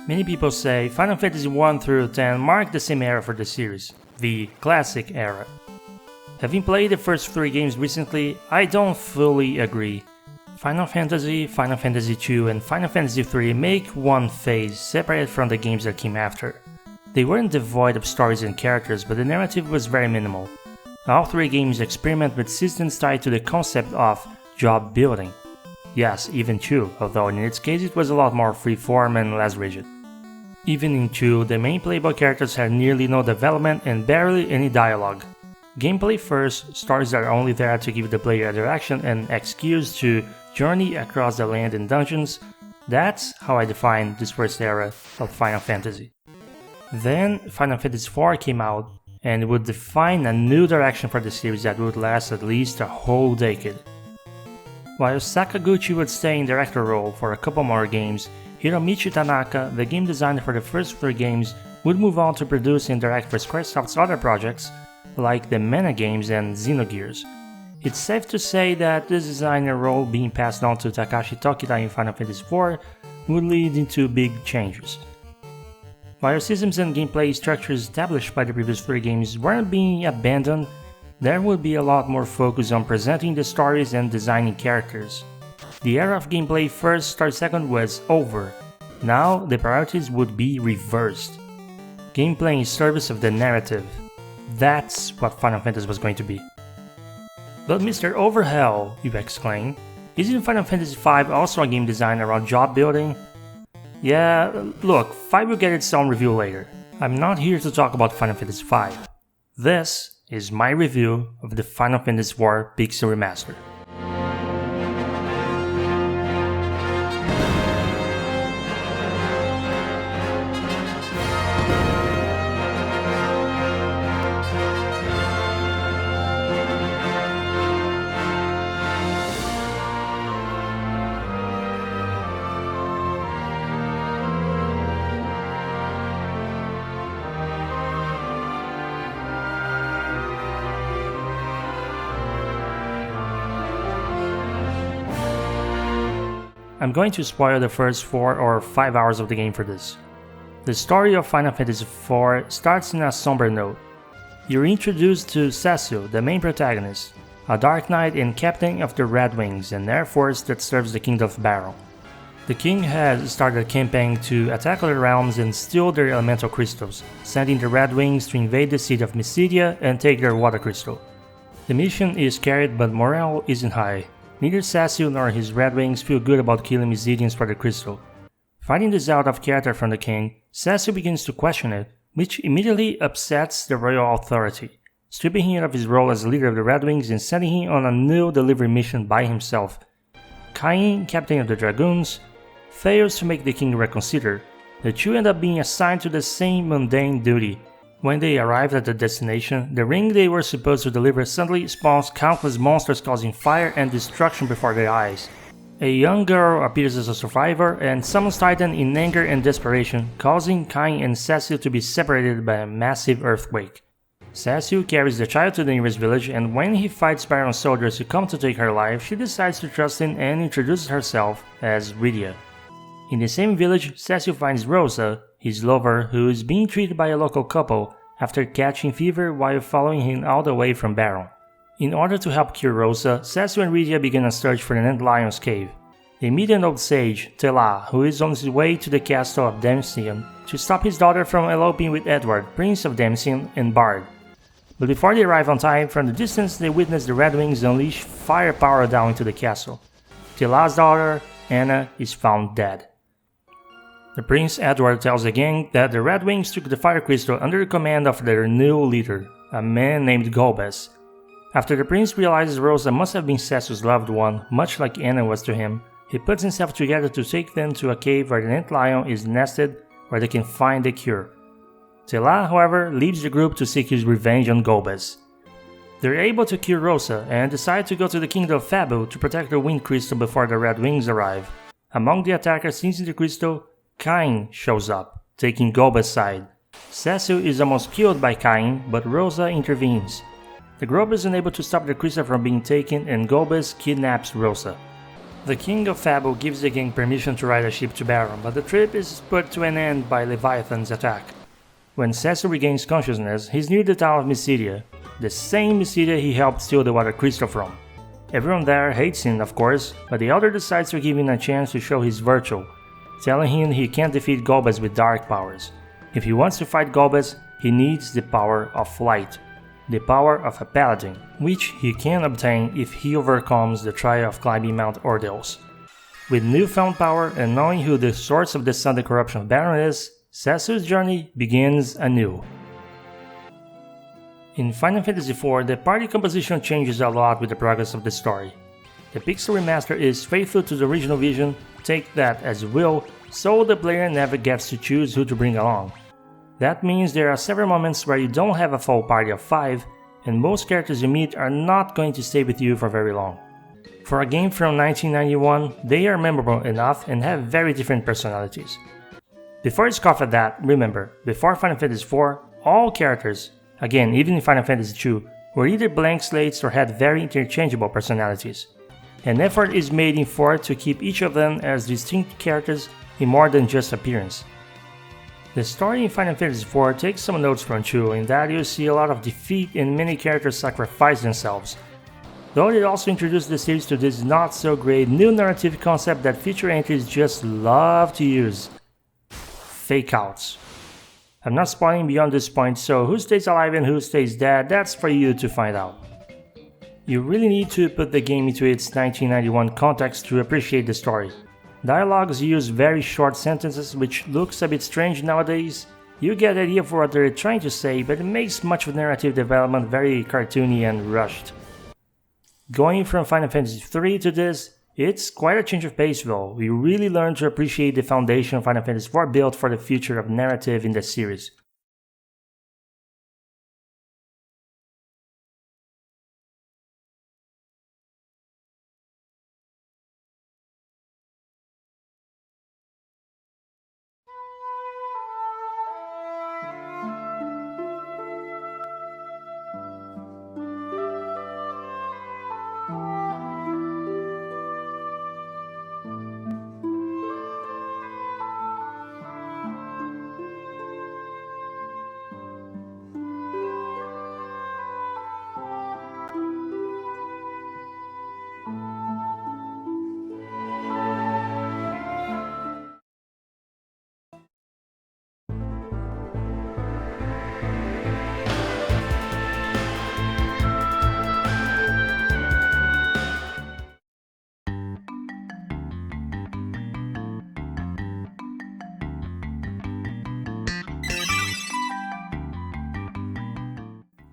Many people say Final Fantasy 1 through 10 mark the same era for the series, the classic era. Having played the first 3 games recently, I don't fully agree. Final Fantasy, Final Fantasy 2 and Final Fantasy 3 make one phase separated from the games that came after. They weren't devoid of stories and characters, but the narrative was very minimal. All 3 games experiment with systems tied to the concept of job building. Yes, even 2, although in its case it was a lot more freeform and less rigid. Even in 2, the main playable characters had nearly no development and barely any dialogue. Gameplay first, stories are only there to give the player interaction and excuse to journey across the land and dungeons. That's how I define this first era of Final Fantasy. Then Final Fantasy IV came out and would define a new direction for the series that would last at least a whole decade. While Sakaguchi would stay in director role for a couple more games, Hiromichi Tanaka, the game designer for the first 3 games, would move on to produce and direct for Squaresoft's other projects, like the Mana games and Xenogears. It's safe to say that this designer role being passed on to Takashi Tokita in Final Fantasy IV would lead into big changes. While systems and gameplay structures established by the previous 3 games weren't being abandoned, there would be a lot more focus on presenting the stories and designing characters. The era of gameplay first, story second was over. Now the priorities would be reversed. Gameplay in service of the narrative. That's what Final Fantasy was going to be. But Mr. Overhell, you exclaim, isn't Final Fantasy V also a game designed around job building? Yeah, look, 5 will get its own review later. I'm not here to talk about Final Fantasy V. This is my review of the Final Fantasy IV Pixel Remaster. I'm going to spoil the first 4 or 5 hours of the game for this. The story of Final Fantasy IV starts in a somber note. You're introduced to Cecil, the main protagonist, a Dark Knight and captain of the Red Wings, an air force that serves the Kingdom of Baron. The king has started a campaign to attack other realms and steal their elemental crystals, sending the Red Wings to invade the city of Mysidia and take their water crystal. The mission is carried, but morale isn't high. Neither Cecil nor his Red Wings feel good about killing Mysidians for the crystal. Finding this out of character from the king, Cecil begins to question it, which immediately upsets the royal authority, stripping him of his role as leader of the Red Wings and sending him on a new delivery mission by himself. Cain, captain of the Dragoons, fails to make the king reconsider. The two end up being assigned to the same mundane duty. When they arrive at the destination, the ring they were supposed to deliver suddenly spawns countless monsters causing fire and destruction before their eyes. A young girl appears as a survivor and summons Titan in anger and desperation, causing Cain and Cecil to be separated by a massive earthquake. Cecil carries the child to the nearest village, and when he fights Baron soldiers who come to take her life, she decides to trust him and introduces herself as Rydia. In the same village, Cecil finds Rosa, his lover, who is being treated by a local couple after catching fever while following him all the way from Baron. In order to help cure Rosa, Cecil and Rydia begin a search for an Ant Lion's cave. They meet an old sage, Tela, who is on his way to the castle of Damcyan to stop his daughter from eloping with Edward, Prince of Damcyan and Bard. But before they arrive on time, from the distance they witness the Red Wings unleash firepower down into the castle. Tela's daughter, Anna, is found dead. The Prince Edward tells the gang that the Red Wings took the Fire Crystal under the command of their new leader, a man named Golbez. After the prince realizes Rosa must have been Cecil's loved one, much like Anna was to him, he puts himself together to take them to a cave where the Ant Lion is nested, where they can find the cure. Tela, however, leaves the group to seek his revenge on Golbez. They're able to kill Rosa and decide to go to the Kingdom of Fabu to protect the Wind Crystal before the Red Wings arrive. Among the attackers seizing the crystal, Cain shows up, taking Golbez's side. Cecil is almost killed by Cain, but Rosa intervenes. The group is unable to stop the crystal from being taken and Golbez kidnaps Rosa. The King of Fabu gives the gang permission to ride a ship to Baron, but the trip is put to an end by Leviathan's attack. When Cecil regains consciousness, he's near the town of Mysidia, the same Mysidia he helped steal the water crystal from. Everyone there hates him, of course, but the elder decides to give him a chance to show his virtue, telling him he can't defeat Golbez with dark powers. If he wants to fight Golbez, he needs the power of flight, the power of a paladin, which he can obtain if he overcomes the trial of climbing Mount Ordeals. With newfound power and knowing who the source of the Sunday corruption of Baron is, Cecil's journey begins anew. In Final Fantasy IV, the party composition changes a lot with the progress of the story. The Pixel Remaster is faithful to the original vision, take that as you will, so the player never gets to choose who to bring along. That means there are several moments where you don't have a full party of 5, and most characters you meet are not going to stay with you for very long. For a game from 1991, they are memorable enough and have very different personalities. Before you scoff at that, remember, before Final Fantasy IV, all characters, again even in Final Fantasy II, were either blank slates or had very interchangeable personalities. An effort is made in 4 to keep each of them as distinct characters in more than just appearance. The story in Final Fantasy IV takes some notes from 2 in that you see a lot of defeat and many characters sacrifice themselves. Though it also introduced the series to this not so great new narrative concept that future entries just love to use: fake outs. I'm not spoiling beyond this point, so who stays alive and who stays dead, that's for you to find out. You really need to put the game into its 1991 context to appreciate the story. Dialogues use very short sentences, which looks a bit strange nowadays. You get the idea of what they're trying to say, but it makes much of narrative development very cartoony and rushed. Going from Final Fantasy III to this, it's quite a change of pace though. We really learn to appreciate the foundation Final Fantasy IV built for the future of narrative in the series.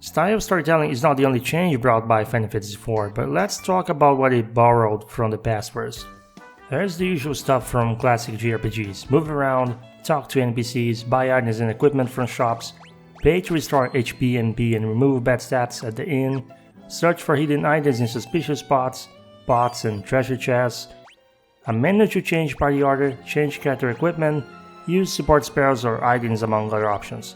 Style of storytelling is not the only change brought by Final Fantasy IV, but let's talk about what it borrowed from the past first. There's the usual stuff from classic JRPGs: move around, talk to NPCs, buy items and equipment from shops, pay to restore HP and MP and remove bad stats at the inn, search for hidden items in suspicious spots, pots and treasure chests, a menu to change party order, change character equipment, use support spells or items among other options.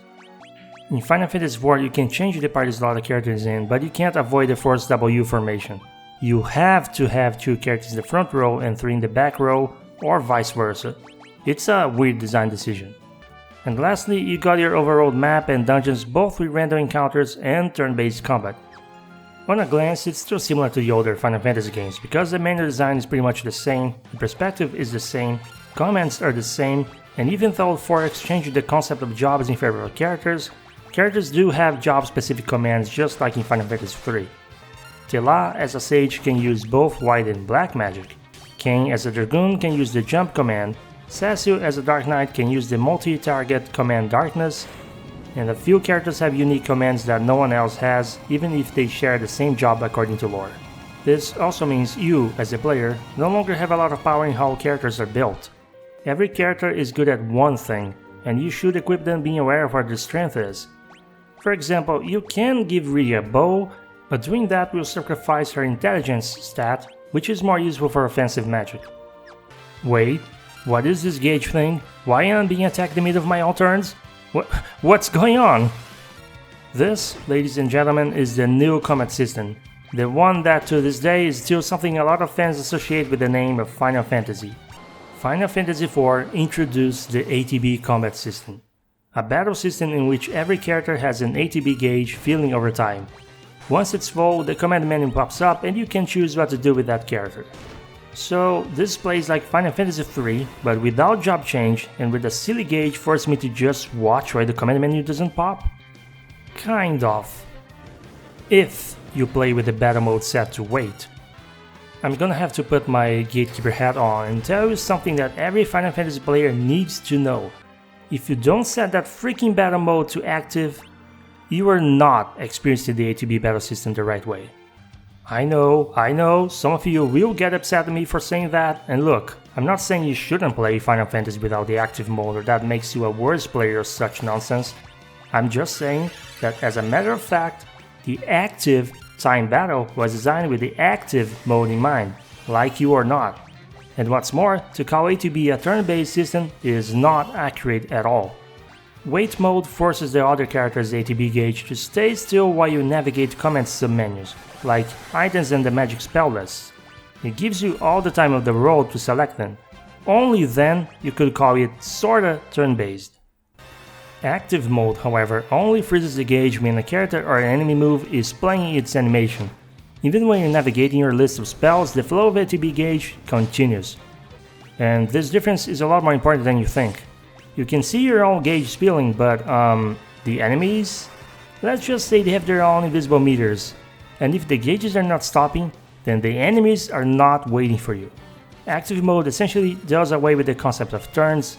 In Final Fantasy IV, you can change the party slot the character is in, but you can't avoid the forced W formation. You have to have 2 characters in the front row and 3 in the back row, or vice versa. It's a weird design decision. And lastly, you got your overworld map and dungeons both with random encounters and turn-based combat. On a glance, it's still similar to the older Final Fantasy games, because the menu design is pretty much the same, the perspective is the same, commands are the same, and even though 4X changed the concept of jobs in favor of characters do have job-specific commands just like in Final Fantasy III. Tela as a sage can use both white and black magic, Cain as a dragoon can use the jump command, Cecil as a dark knight can use the multi-target command darkness, and a few characters have unique commands that no one else has, even if they share the same job according to lore. This also means you, as a player, no longer have a lot of power in how characters are built. Every character is good at one thing, and you should equip them being aware of what their strength is. For example, you can give Riri a bow, but doing that will sacrifice her intelligence stat, which is more useful for offensive magic. Wait, what is this gauge thing? Why am I being attacked in the middle of my own turns? What's going on? This, ladies and gentlemen, is the new combat system. The one that to this day is still something a lot of fans associate with the name of Final Fantasy. Final Fantasy IV introduced the ATB combat system, a battle system in which every character has an ATB gauge filling over time. Once it's full, the command menu pops up and you can choose what to do with that character. So this plays like Final Fantasy III, but without job change and with a silly gauge forcing me to just watch why the command menu doesn't pop? Kind of. If you play with the battle mode set to wait. I'm gonna have to put my gatekeeper hat on and tell you something that every Final Fantasy player needs to know. If you don't set that freaking battle mode to active, you are not experiencing the ATB battle system the right way. I know, some of you will get upset at me for saying that, and look, I'm not saying you shouldn't play Final Fantasy without the active mode or that makes you a worse player or such nonsense. I'm just saying that as a matter of fact, the active time battle was designed with the active mode in mind, like you or not. And what's more, to call ATB a turn-based system is not accurate at all. Wait mode forces the other character's ATB gauge to stay still while you navigate command submenus, like items and the magic spell lists. It gives you all the time of the world to select them. Only then you could call it sorta turn-based. Active mode, however, only freezes the gauge when a character or an enemy move is playing its animation. Even when you're navigating your list of spells, the flow of ATB gauge continues. And this difference is a lot more important than you think. You can see your own gauge spilling, but the enemies? Let's just say they have their own invisible meters. And if the gauges are not stopping, then the enemies are not waiting for you. Active mode essentially does away with the concept of turns.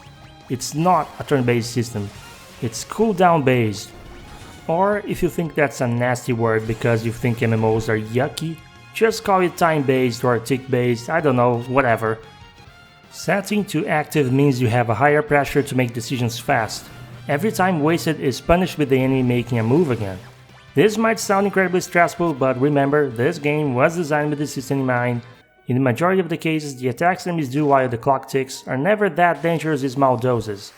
It's not a turn-based system. It's cooldown based. Or if you think that's a nasty word because you think MMOs are yucky, just call it time based or tick based, I don't know, whatever. Setting to active means you have a higher pressure to make decisions fast. Every time wasted is punished with the enemy making a move again. This might sound incredibly stressful, but remember, this game was designed with the system in mind. In the majority of the cases, the attacks enemies do while the clock ticks are never that dangerous in small doses.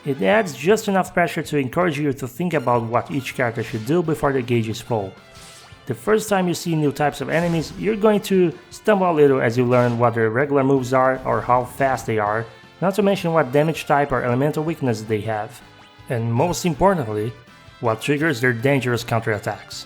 It adds just enough pressure to encourage you to think about what each character should do before the gauge is full. The first time you see new types of enemies, you're going to stumble a little as you learn what their regular moves are or how fast they are, not to mention what damage type or elemental weakness they have. And most importantly, what triggers their dangerous counterattacks.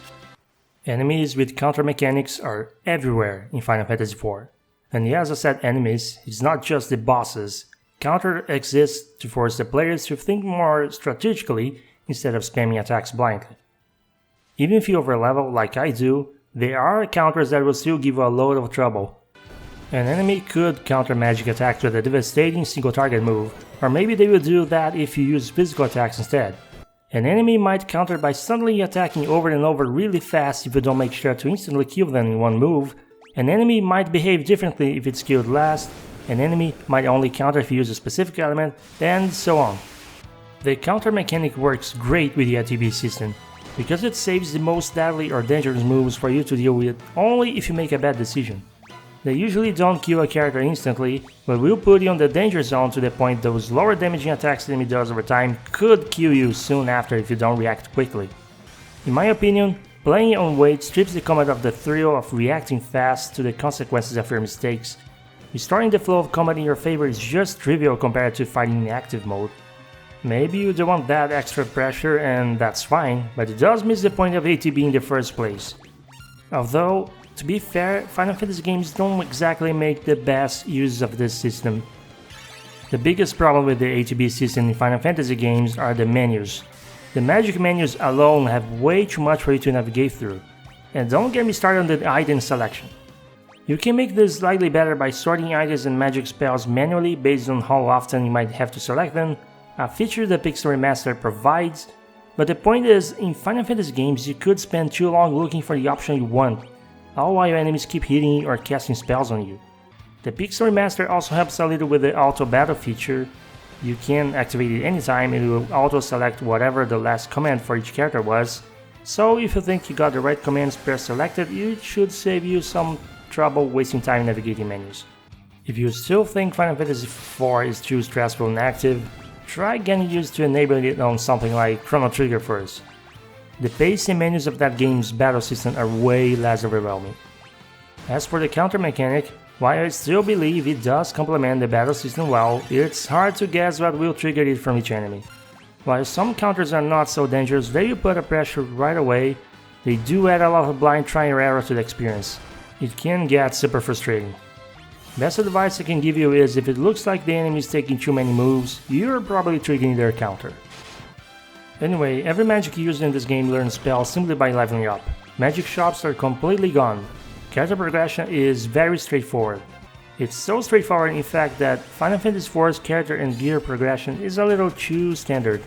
Enemies with counter mechanics are everywhere in Final Fantasy IV. And as I said enemies, it's not just the bosses. Counter exists to force the players to think more strategically instead of spamming attacks blindly. Even if you overlevel like I do, there are counters that will still give you a load of trouble. An enemy could counter magic attacks with a devastating single target move, or maybe they will do that if you use physical attacks instead. An enemy might counter by suddenly attacking over and over really fast if you don't make sure to instantly kill them in one move. An enemy might behave differently if it's killed last. An enemy might only counter if you use a specific element, and so on. The counter mechanic works great with the ATB system, because it saves the most deadly or dangerous moves for you to deal with only if you make a bad decision. They usually don't kill a character instantly, but will put you on the danger zone to the point those lower damaging attacks the enemy does over time could kill you soon after if you don't react quickly. In my opinion, playing on wait strips the combat of the thrill of reacting fast to the consequences of your mistakes. Restoring the flow of combat in your favor is just trivial compared to fighting in active mode. Maybe you don't want that extra pressure and that's fine, but it does miss the point of ATB in the first place. Although, to be fair, Final Fantasy games don't exactly make the best use of this system. The biggest problem with the ATB system in Final Fantasy games are the menus. The magic menus alone have way too much for you to navigate through. And don't get me started on the item selection. You can make this slightly better by sorting items and magic spells manually based on how often you might have to select them, a feature the Pixel Remaster provides, but the point is, in Final Fantasy games you could spend too long looking for the option you want, all while your enemies keep hitting or casting spells on you. The Pixel Remaster also helps a little with the auto battle feature, You can activate it anytime and it will auto-select whatever the last command for each character was. So if you think you got the right commands pre-selected, it should save you some trouble wasting time navigating menus. If you still think Final Fantasy IV is too stressful and active, try getting used to enabling it on something like Chrono Trigger first. The pace and menus of that game's battle system are way less overwhelming. As for the counter mechanic, while I still believe it does complement the battle system well, it's hard to guess what will trigger it from each enemy. While some counters are not so dangerous, they will put a pressure right away, they do add a lot of blind try and error to the experience. It can get super frustrating. Best advice I can give you is if it looks like the enemy is taking too many moves, you're probably triggering their counter. Anyway, every magic used in this game learns spells simply by leveling up. Magic shops are completely gone. Character progression is very straightforward. It's so straightforward in fact that Final Fantasy IV's character and gear progression is a little too standard,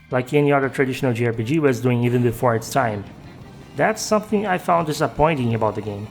like any other traditional JRPG was doing even before its time. That's something I found disappointing about the game.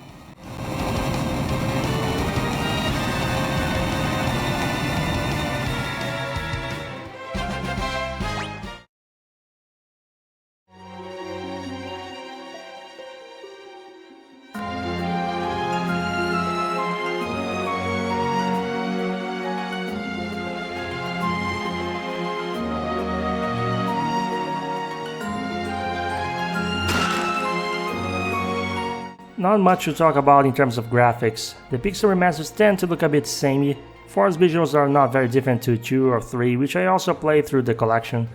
Not much to talk about in terms of graphics. The Pixel Remasters tend to look a bit samey. 4's visuals are not very different to 2 or 3, which I also played through the collection.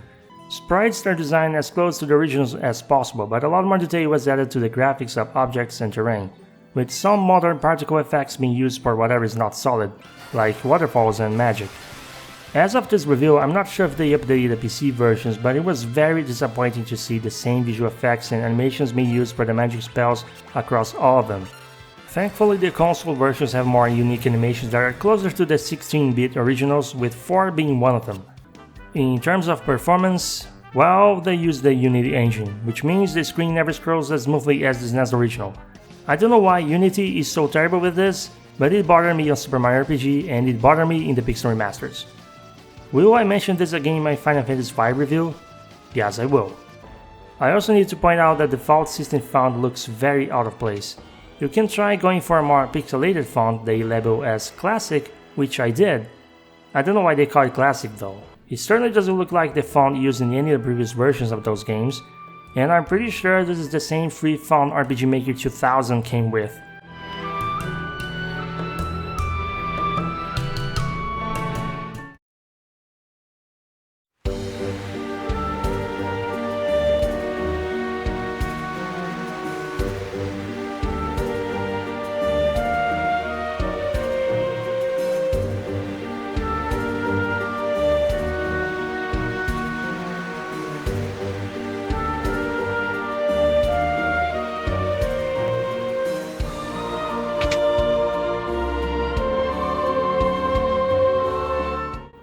Sprites are designed as close to the originals as possible, but a lot more detail was added to the graphics of objects and terrain, with some modern particle effects being used for whatever is not solid, like waterfalls and magic. As of this review, I'm not sure if they updated the PC versions, but it was very disappointing to see the same visual effects and animations being used for the magic spells across all of them. Thankfully, the console versions have more unique animations that are closer to the 16-bit originals, with 4 being one of them. In terms of performance, well, they use the Unity engine, which means the screen never scrolls as smoothly as the SNES original. I don't know why Unity is so terrible with this, but it bothered me on Super Mario RPG and it bothered me in the Pixel Remasters. Will I mention this again in my Final Fantasy V review? Yes, I will. I also need to point out that the default system font looks very out of place. You can try going for a more pixelated font they label as Classic, which I did. I don't know why they call it Classic though. It certainly doesn't look like the font used in any of the previous versions of those games, and I'm pretty sure this is the same free font RPG Maker 2000 came with.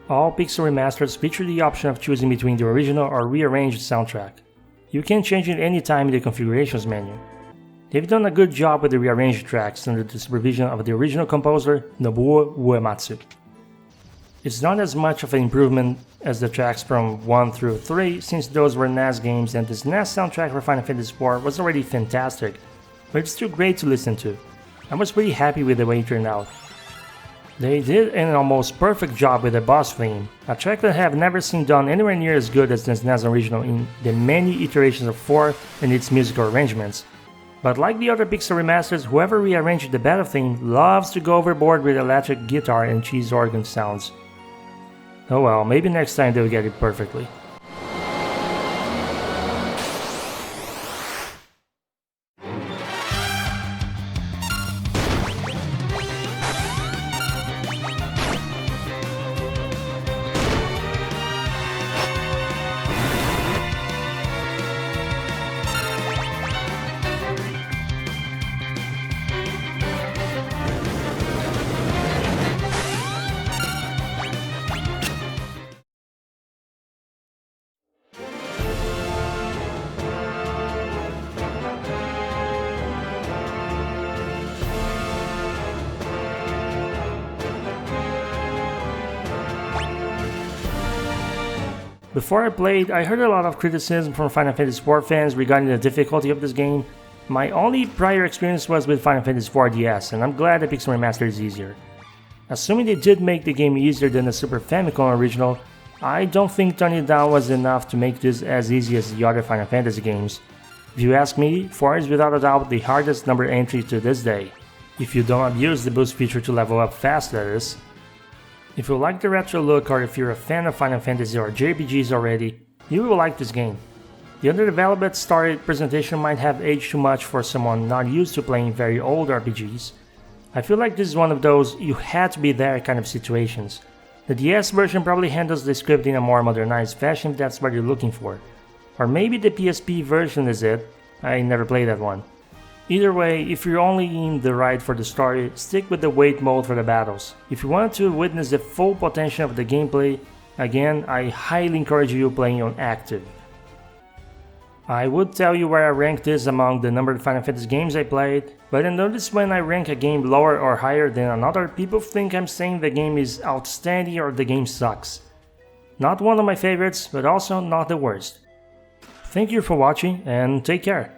All Pixel Remasters feature the option of choosing between the original or rearranged soundtrack. You can change it anytime in the configurations menu. They've done a good job with the rearranged tracks under the supervision of the original composer, Nobuo Uematsu. It's not as much of an improvement as the tracks from 1 through 3, since those were NES games and the SNES soundtrack for Final Fantasy IV was already fantastic, but it's still great to listen to. I was pretty happy with the way it turned out. They did an almost perfect job with the boss theme, a track that I have never seen done anywhere near as good as the SNES original in the many iterations of 4 and its musical arrangements. But like the other Pixel Remasters, whoever rearranged the battle theme loves to go overboard with electric guitar and cheese organ sounds. Oh well, maybe next time they'll get it perfectly. Before I played, I heard a lot of criticism from Final Fantasy IV fans regarding the difficulty of this game. My only prior experience was with Final Fantasy IV DS, and I'm glad the Pixel Remaster is easier. Assuming they did make the game easier than the Super Famicom original, I don't think turning it down was enough to make this as easy as the other Final Fantasy games. If you ask me, 4 is without a doubt the hardest number entry to this day. If you don't abuse the boost feature to level up fast, that is. If you like the retro look or if you're a fan of Final Fantasy or JRPGs already, you will like this game. The underdeveloped story presentation might have aged too much for someone not used to playing very old RPGs. I feel like this is one of those you had to be there kind of situations. The DS version probably handles the script in a more modernized fashion if that's what you're looking for. Or maybe the PSP version is it, I never played that one. Either way, if you're only in the ride for the story, stick with the wait mode for the battles. If you want to witness the full potential of the gameplay, again, I highly encourage you playing on active. I would tell you where I rank this among the number of Final Fantasy games I played, but I notice when I rank a game lower or higher than another, people think I'm saying the game is outstanding or the game sucks. Not one of my favorites, but also not the worst. Thank you for watching and take care.